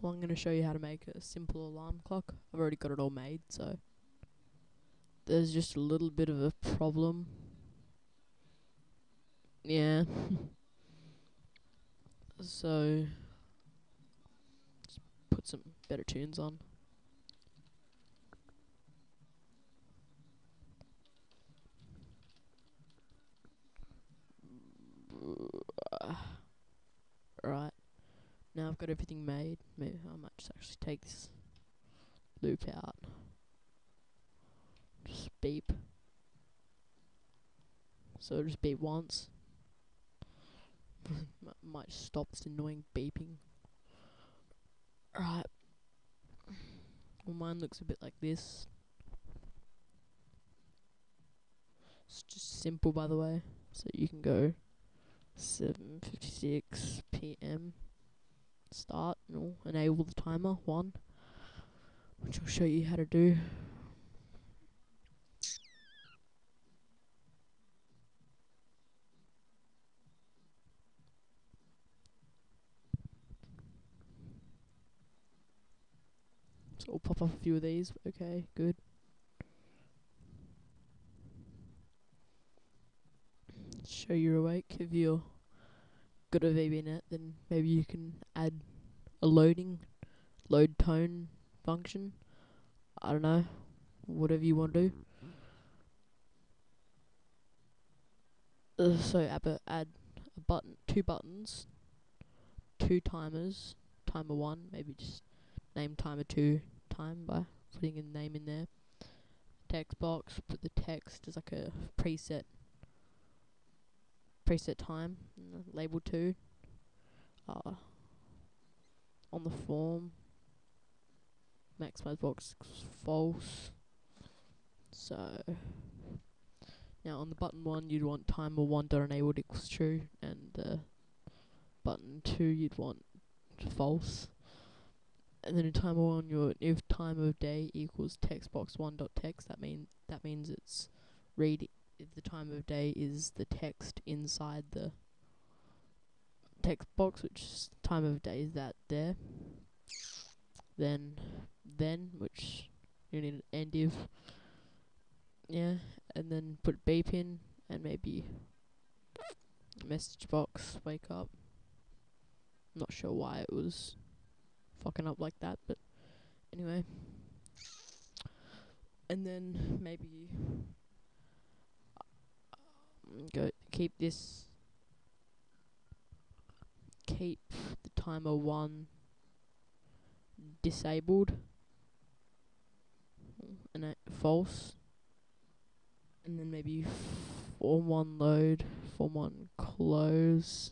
Well, I'm going to show you how to make a simple alarm clock. I've already got it all made, so there's just a little bit of a problem. Yeah. So, just put some better tunes on. Right. Now I've got everything made. Maybe I might just actually take this loop out. Just beep. So it'll just beep once. Might stop this annoying beeping. Right. Well, mine looks a bit like this. It's just simple, by the way. So you can go 7:56 p.m. Start, enable the timer 1, which I'll show you how to do. So it'll pop up a few of these. Okay, good. Show you're awake. If you're good at VBNet, then maybe you can add a load tone function. I don't know, whatever you want to do. So add a button, 2 buttons, 2 timers, timer 1, maybe just name timer 2 time by putting a name in there. Text box, put the text as like a preset time, label 2. On the form, maximize box false. So now on the button 1 you'd want timer 1.enabled equals true, and button 2 you'd want false. And then in timer 1 your if time of day equals text box 1.text, that means it's read if the time of day is the text inside the text box, which time of day is that there. Then which you need an end if, yeah, and then put beep in, and maybe message box wake up. I'm not sure why it was fucking up like that, but anyway. And then maybe keep the timer 1 disabled and false, and then maybe form 1 load, form 1 close,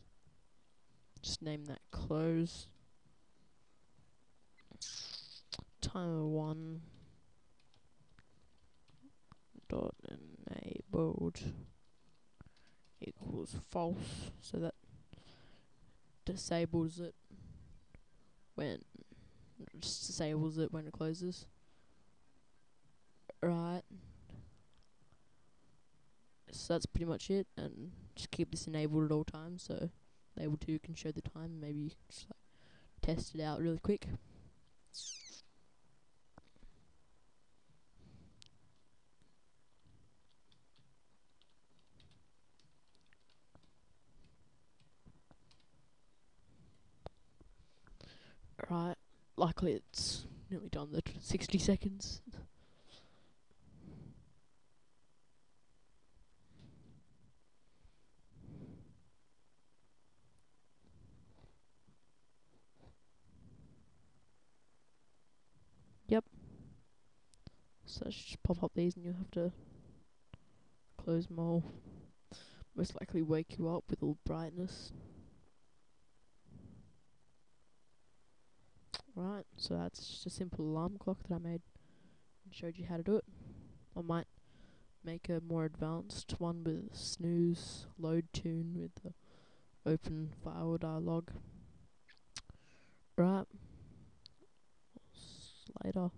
just name that close, timer 1 dot enabled equals false, so that disables it when it closes. Right. So that's pretty much it, and just keep this enabled at all times so label 2 can show the time. Maybe you can just test it out really quick. Right, likely it's nearly done the 60 seconds. Yep. So just pop up these and you'll have to close them all. Most likely wake you up with all brightness. Right, so that's just a simple alarm clock that I made and showed you how to do it. I might make a more advanced one with snooze load tune with the open file dialog. Right, later.